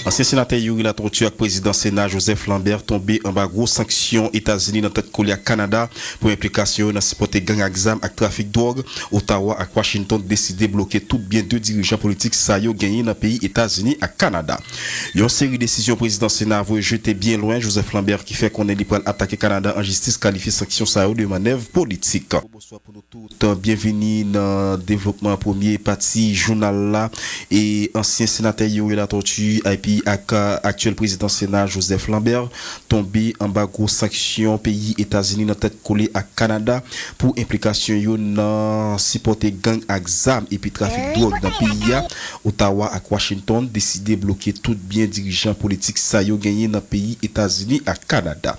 Ancien sénateur Yuri Latortue avec président Sénat Joseph Lambert tombé en bas gros sanctions États-Unis dans tête collée à Canada pour implication dans supporter gang exam avec trafic drogue. Ottawa et Washington décidé de bloquer tout bien deux dirigeants politiques ça yo gagné dans le pays États-Unis à Canada. Une série de décisions président Sénat a jeté bien loin Joseph Lambert qui fait qu'on est libre attaquer Canada en justice qualifié sanctions ça de manœuvre politique. Bonsoir pour nous tous. Bienvenue dans développement premier parti journal là et ancien sénateur Yuri Latortue et puis actuel président Sénat Joseph Lambert tombé en bas gros sanctions pays États-Unis dans tête collée à Canada pour implication yo dans supporter gang exam et puis trafic drogue dans pays. Ottawa et Washington décidé de bloquer tout bien dirigeants politiques ça yo gagné dans pays États-Unis à Canada.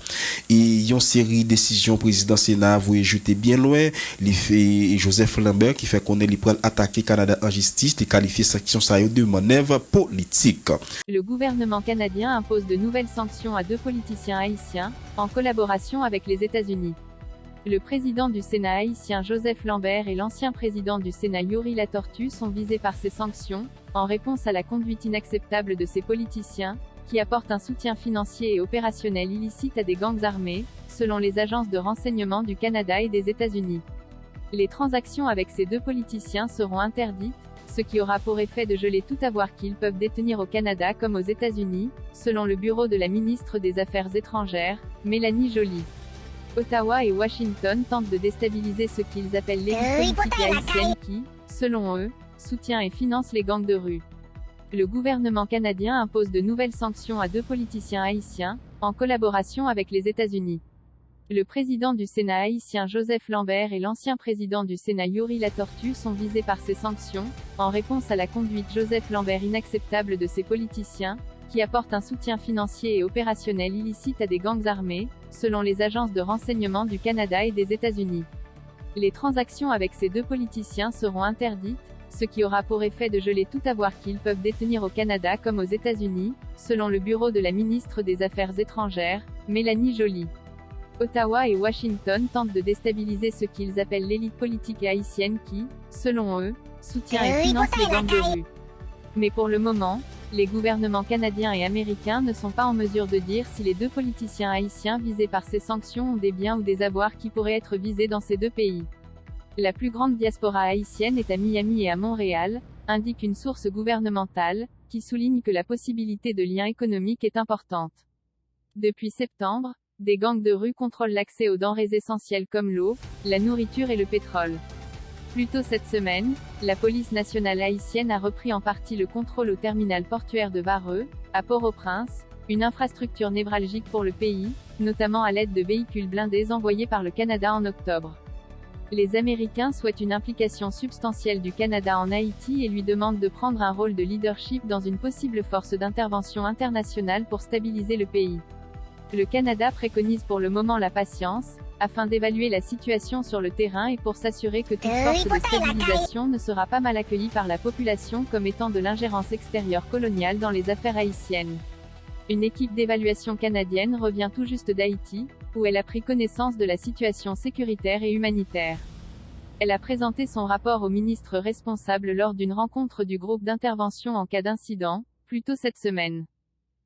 Et une série de décisions président Sénat vous jeter bien loin les fait Joseph Lambert qui fait qu'on est libre attaquer Canada en justice de qualifier sanctions ça yo de manœuvre politique. Le gouvernement canadien impose de nouvelles sanctions à deux politiciens haïtiens, en collaboration avec les États-Unis. Le président du Sénat haïtien Joseph Lambert et l'ancien président du Sénat Yuri Latortue sont visés par ces sanctions, en réponse à la conduite inacceptable de ces politiciens, qui apportent un soutien financier et opérationnel illicite à des gangs armés, selon les agences de renseignement du Canada et des États-Unis. Les transactions avec ces deux politiciens seront interdites, ce qui aura pour effet de geler tout avoir qu'ils peuvent détenir au Canada comme aux États-Unis, selon le bureau de la ministre des Affaires étrangères, Mélanie Joly. Ottawa et Washington tentent de déstabiliser ce qu'ils appellent l'élite politique haïtienne qui, selon eux, soutient et finance les gangs de rue. Le gouvernement canadien impose de nouvelles sanctions à deux politiciens haïtiens, en collaboration avec les États-Unis. Le président du Sénat haïtien Joseph Lambert et l'ancien président du Sénat Yuri Latortue sont visés par ces sanctions, en réponse à la conduite Joseph Lambert inacceptable de ces politiciens, qui apportent un soutien financier et opérationnel illicite à des gangs armés, selon les agences de renseignement du Canada et des États-Unis. Les transactions avec ces deux politiciens seront interdites, ce qui aura pour effet de geler tout avoir qu'ils peuvent détenir au Canada comme aux États-Unis, selon le bureau de la ministre des Affaires étrangères, Mélanie Joly. Ottawa et Washington tentent de déstabiliser ce qu'ils appellent l'élite politique haïtienne qui, selon eux, soutient et finance les gangs de rue. Mais pour le moment, les gouvernements canadiens et américains ne sont pas en mesure de dire si les deux politiciens haïtiens visés par ces sanctions ont des biens ou des avoirs qui pourraient être visés dans ces deux pays. La plus grande diaspora haïtienne est à Miami et à Montréal, indique une source gouvernementale, qui souligne que la possibilité de liens économiques est importante. Depuis septembre, des gangs de rue contrôlent l'accès aux denrées essentielles comme l'eau, la nourriture et le pétrole. Plus tôt cette semaine, la police nationale haïtienne a repris en partie le contrôle au terminal portuaire de Vareux, à Port-au-Prince, une infrastructure névralgique pour le pays, notamment à l'aide de véhicules blindés envoyés par le Canada en octobre. Les Américains souhaitent une implication substantielle du Canada en Haïti et lui demandent de prendre un rôle de leadership dans une possible force d'intervention internationale pour stabiliser le pays. Le Canada préconise pour le moment la patience, afin d'évaluer la situation sur le terrain et pour s'assurer que toute force de stabilisation ne sera pas mal accueillie par la population comme étant de l'ingérence extérieure coloniale dans les affaires haïtiennes. Une équipe d'évaluation canadienne revient tout juste d'Haïti, où elle a pris connaissance de la situation sécuritaire et humanitaire. Elle a présenté son rapport au ministre responsable lors d'une rencontre du groupe d'intervention en cas d'incident, plus tôt cette semaine.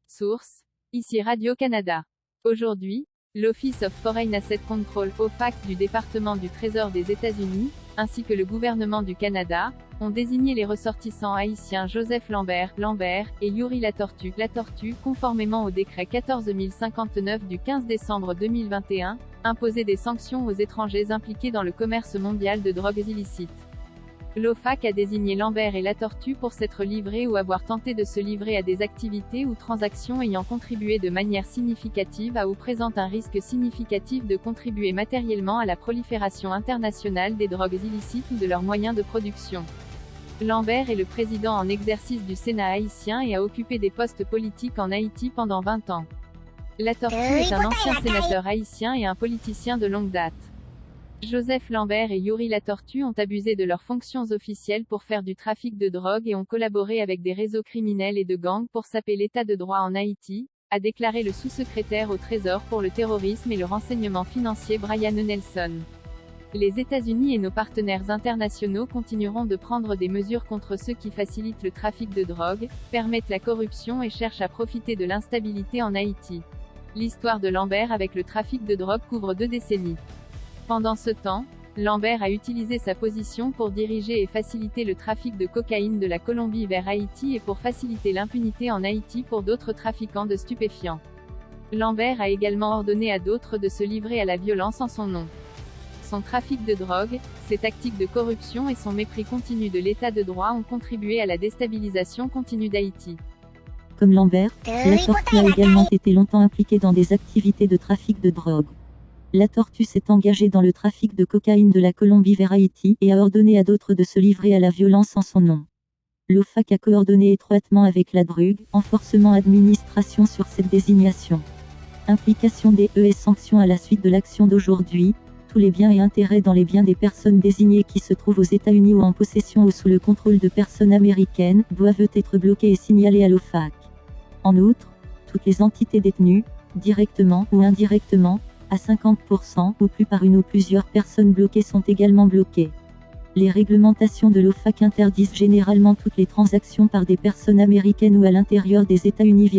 Source: ici Radio-Canada. Aujourd'hui, l'Office of Foreign Asset Control (OFAC) du département du Trésor des États-Unis, ainsi que le gouvernement du Canada, ont désigné les ressortissants haïtiens Joseph Lambert et Yuri Latortue conformément au décret 14059 du 15 décembre 2021, imposer des sanctions aux étrangers impliqués dans le commerce mondial de drogues illicites. L'OFAC a désigné Lambert et Latortue pour s'être livrés ou avoir tenté de se livrer à des activités ou transactions ayant contribué de manière significative à ou présentent un risque significatif de contribuer matériellement à la prolifération internationale des drogues illicites ou de leurs moyens de production. Lambert est le président en exercice du Sénat haïtien et a occupé des postes politiques en Haïti pendant 20 ans. Latortue est un ancien sénateur haïtien et un politicien de longue date. Joseph Lambert et Yuri Latortue ont abusé de leurs fonctions officielles pour faire du trafic de drogue et ont collaboré avec des réseaux criminels et de gangs pour saper l'état de droit en Haïti, a déclaré le sous-secrétaire au Trésor pour le terrorisme et le renseignement financier Brian Nelson. Les États-Unis et nos partenaires internationaux continueront de prendre des mesures contre ceux qui facilitent le trafic de drogue, permettent la corruption et cherchent à profiter de l'instabilité en Haïti. L'histoire de Lambert avec le trafic de drogue couvre 2 décennies. Pendant ce temps, Lambert a utilisé sa position pour diriger et faciliter le trafic de cocaïne de la Colombie vers Haïti et pour faciliter l'impunité en Haïti pour d'autres trafiquants de stupéfiants. Lambert a également ordonné à d'autres de se livrer à la violence en son nom. Son trafic de drogue, ses tactiques de corruption et son mépris continu de l'état de droit ont contribué à la déstabilisation continue d'Haïti. Comme Lambert, la Tortue a également été longtemps impliquée dans des activités de trafic de drogue. La Tortue s'est engagée dans le trafic de cocaïne de la Colombie vers Haïti et a ordonné à d'autres de se livrer à la violence en son nom. L'OFAC a coordonné étroitement avec la DRUG, renforcement administration sur cette désignation. Implication des ES sanctions à la suite de l'action d'aujourd'hui. Tous les biens et intérêts dans les biens des personnes désignées qui se trouvent aux États-Unis ou en possession ou sous le contrôle de personnes américaines doivent être bloqués et signalés à l'OFAC. En outre, toutes les entités détenues, directement ou indirectement, à 50% ou plus par une ou plusieurs personnes bloquées sont également bloquées. Les réglementations de l'OFAC interdisent généralement toutes les transactions par des personnes américaines ou à l'intérieur des États-Unis,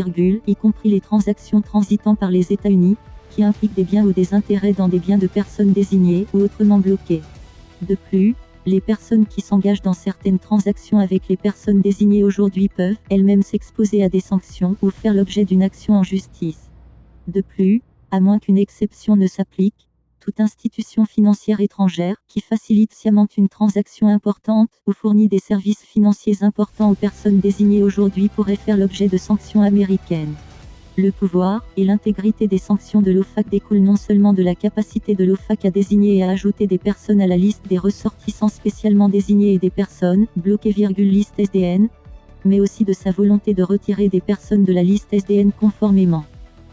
y compris les transactions transitant par les États-Unis, qui impliquent des biens ou des intérêts dans des biens de personnes désignées ou autrement bloquées. De plus, les personnes qui s'engagent dans certaines transactions avec les personnes désignées aujourd'hui peuvent elles-mêmes s'exposer à des sanctions ou faire l'objet d'une action en justice. De plus, à moins qu'une exception ne s'applique, toute institution financière étrangère qui facilite sciemment une transaction importante ou fournit des services financiers importants aux personnes désignées aujourd'hui pourrait faire l'objet de sanctions américaines. Le pouvoir et l'intégrité des sanctions de l'OFAC découlent non seulement de la capacité de l'OFAC à désigner et à ajouter des personnes à la liste des ressortissants spécialement désignés et des personnes bloquées liste SDN, mais aussi de sa volonté de retirer des personnes de la liste SDN conformément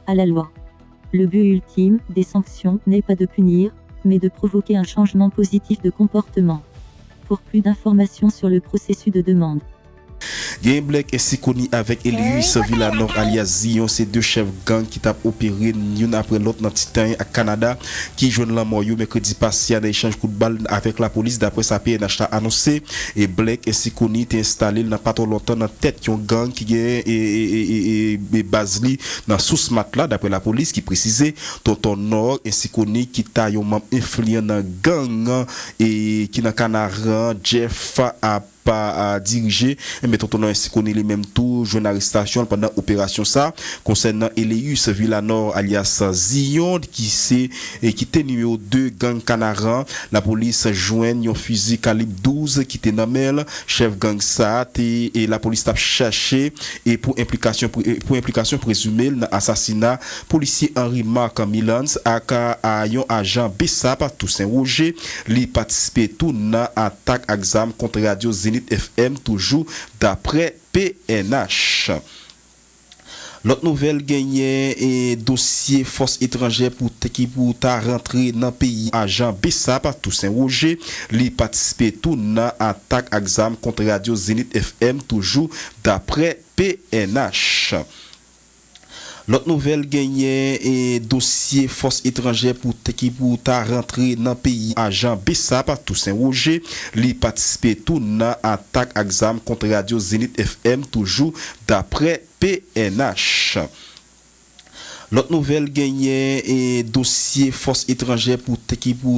à la loi. Le but ultime des sanctions n'est pas de punir, mais de provoquer un changement positif de comportement. Pour plus d'informations sur le processus de demande. Game Black est connu avec Elius Villanor alias Zion, ces 2 chefs gang qui t'a opéré l'un après l'autre dans Titan à Canada, qui joignent la mort mercredi passé en échange coup de balle avec la police d'après sa PNH a annoncé. Et Black est connu t'est installé dans pas trop longtemps dans tête d'un gang qui est et Basli dans sous matelas d'après la police qui précisait Tonton Nord est connu qui t'a un membre influent dans gang et qui dans Canara Jeff a pas dirigé mais Tonton ainsi connaît les mêmes tout jeune arrestation pendant opération ça concernant Elius Villanor alias Zion qui était numéro 2 gang Canaran. La police joigne un fusil calibre 12 qui était dans mail chef gang ça et la police t'a cherché et pour implication présumée dans assassinat policier Henri Marc Milans aka un agent Bessap Toussaint Roger li participer tout dans attaque exam contre Radio Zenith FM toujours d'après PNH. L'autre nouvelle gagnée et dossier force étrangère pour ta rentrée dans pays agent Bessap Toussaint Roger li participer tout dans attaque exam contre Radio Zenith FM toujours d'après PNH. L'autre nouvelle gagnée et dossier force étrangère pour ta rentrée dans pays agent Bessap Toussaint Roger li participer tout dans attaque exam contre Radio Zenith FM toujours d'après PNH. L'autre nouvelle gagnée et dossier force étrangère pour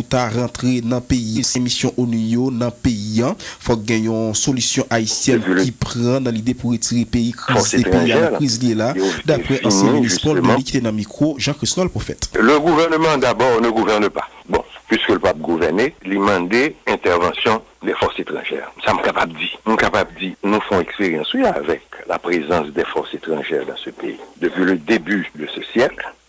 ta rentrée dans pays émission ONU dans pays faut gagner une solution haïtienne qui prend dans l'idée pour retirer pays crise là d'après ancien ministre Paul Moni qui est dans micro Jean-Christophe Prophète. Le gouvernement d'abord ne gouverne pas. Bon, puisque le pape gouverner, il demande intervention des forces étrangères. Ça me capable de dire. Nous faisons expérience avec la présence des forces étrangères dans ce pays. Depuis le début de ce siècle,